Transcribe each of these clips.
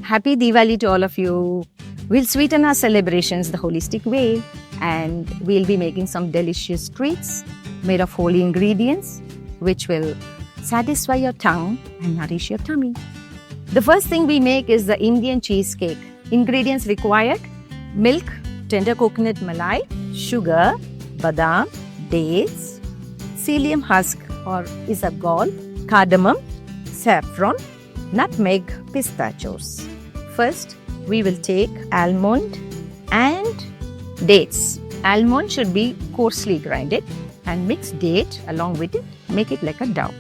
Happy Diwali to all of you. We'll sweeten our celebrations the holistic way, and we'll be making some delicious treats made of holy ingredients which will satisfy your tongue and nourish your tummy. The first thing we make is the Indian cheesecake. Ingredients required: milk, tender coconut malai, sugar, badam, dates, psyllium husk or isabgol, cardamom, saffron, nutmeg, pistachios. First, we will take almond and dates. Almond should be coarsely grinded and mix date along with it. Make it like a dough.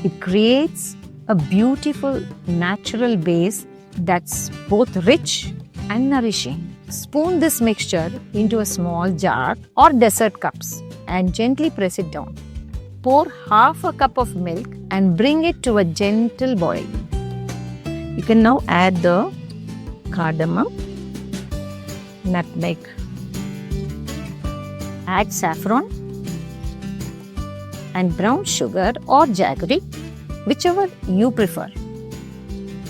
It creates a beautiful natural base that's both rich and nourishing. Spoon this mixture into a small jar or dessert cups and gently press it down. Pour half a cup of milk and bring it to a gentle boil. You can now add the cardamom, nutmeg, add saffron and brown sugar or jaggery, whichever you prefer.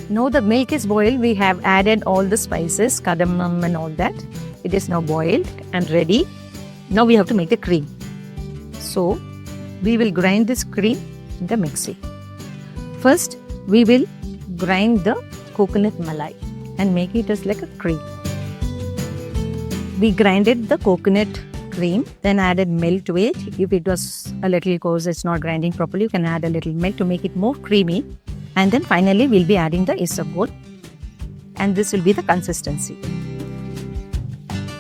Now the milk is boiled, we have added all the spices, cardamom and all that. It is now boiled and ready. Now we have to make the cream. So we will grind this cream in the mixie. First, we will grind the coconut malai and make it as like a cream. We grinded the coconut cream, then added milk to it. If it was a little coarse, it's not grinding properly, you can add a little milk to make it more creamy. And then finally, we'll be adding the isabgol, and this will be the consistency.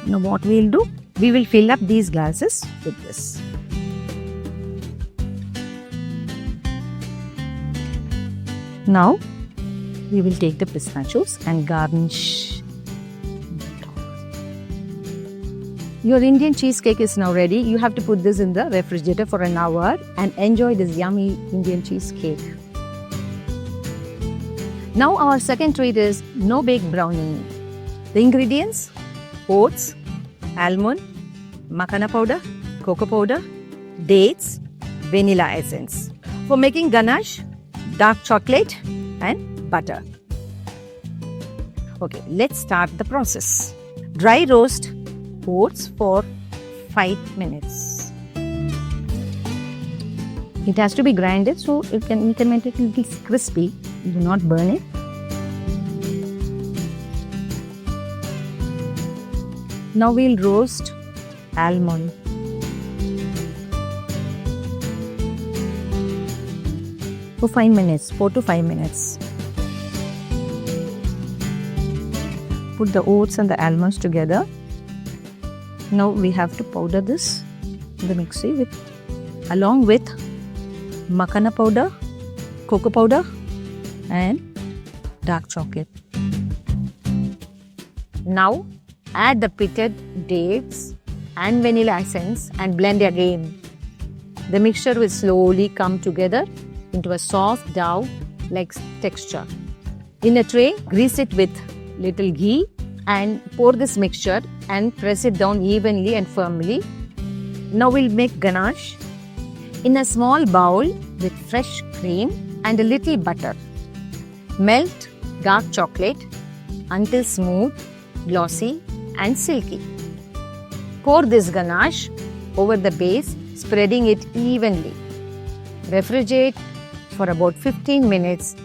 Now what we'll do, we will fill up these glasses with this. Now, we will take the pistachios and garnish. Your Indian cheesecake is now ready. You have to put this in the refrigerator for an hour and enjoy this yummy Indian cheesecake. Now our second treat is No-Bake Brownie. The ingredients: oats, almond, makhana powder, cocoa powder, dates, vanilla essence. For making ganache, dark chocolate and butter. Okay, let's start the process. Dry roast oats for 5 minutes. It has to be grinded so you can make it a little crispy. Do not burn it. Now we'll roast almond. For 5 minutes, 4 to 5 minutes. Put the oats and the almonds together. Now we have to powder this in the mixie along with makhana powder, cocoa powder and dark chocolate. Now add the pitted dates and vanilla essence and blend again. The mixture will slowly come together into a soft dough-like texture. In a tray, grease it with little ghee and pour this mixture and press it down evenly and firmly. Now we'll make ganache. In a small bowl with fresh cream and a little butter, melt dark chocolate until smooth, glossy and silky. Pour this ganache over the base, spreading it evenly. Refrigerate for about 15 minutes,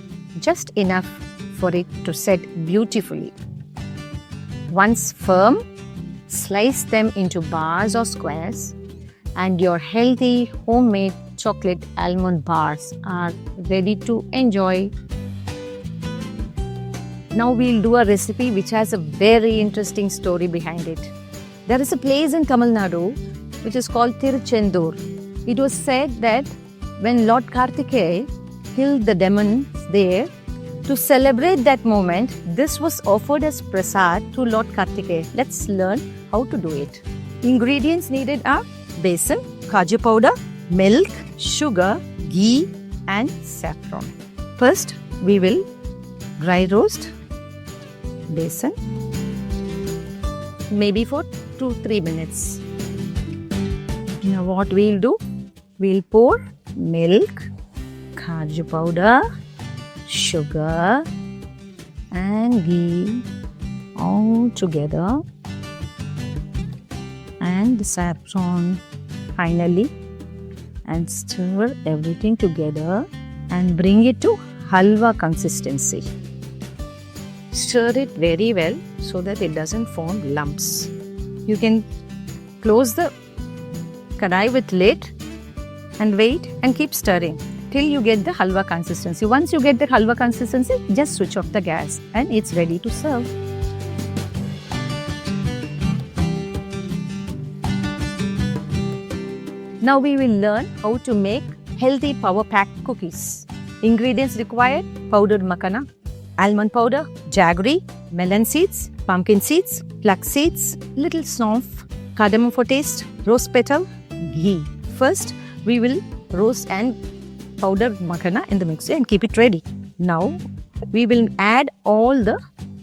just enough for it to set beautifully. Once firm, slice them into bars or squares, and your healthy homemade chocolate almond bars are ready to enjoy. Now we'll do a recipe which has a very interesting story behind it. There is a place in Tamil Nadu which is called Tiruchendur. It was said that when Lord Kartikeya killed the demons there, to celebrate that moment, this was offered as prasad to Lord Kartikeya. Let's learn how to do it. Ingredients needed are besan, kaju powder, milk, sugar, ghee and saffron. First, we will dry roast besan, maybe for 2-3 minutes. Now what we'll do, we'll pour milk, kaju powder, sugar, and ghee all together, and the saffron finally, and stir everything together and bring it to halwa consistency. Stir it very well so that it doesn't form lumps. You can close the kadai with lid and wait and keep stirring till you get the halwa consistency. Once you get the halwa consistency, just switch off the gas and it's ready to serve. Now we will learn how to make healthy power packed cookies. Ingredients required: powdered makhana, almond powder, jaggery, melon seeds, pumpkin seeds, flax seeds, little saunf, cardamom for taste, rose petal, ghee. First, we will roast and powder makhana in the mixer and keep it ready. Now, we will add all the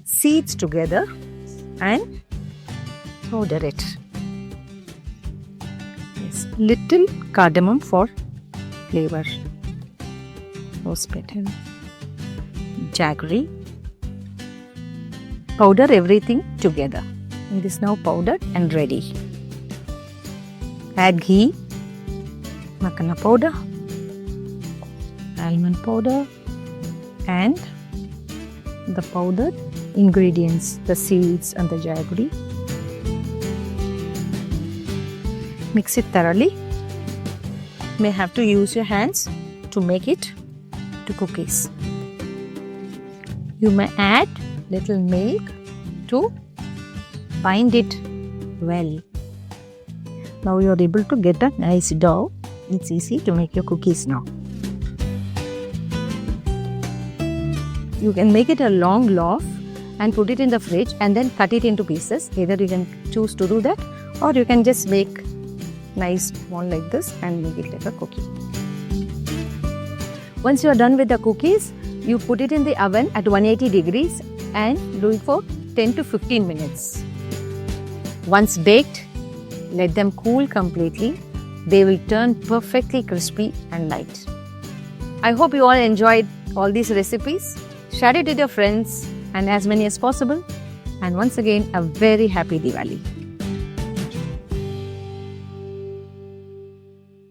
seeds together and powder it. Yes, little cardamom for flavor, rose petal, jaggery. Powder everything together. It is now powdered and ready. Add ghee, makhana powder, almond powder, and the powdered ingredients, the seeds and the jaggery. Mix it thoroughly. May have to use your hands to make it to cookies. You may add little milk to bind it well. Now you are able to get a nice dough. It's easy to make your cookies now. You can make it a long loaf and put it in the fridge and then cut it into pieces. Either you can choose to do that, or you can just make nice one like this and make it like a cookie. Once you are done with the cookies, you put it in the oven at 180 degrees and do it for 10 to 15 minutes. Once baked, let them cool completely. They will turn perfectly crispy and light. I hope you all enjoyed all these recipes. Share it with your friends and as many as possible. And once again, a very happy Diwali.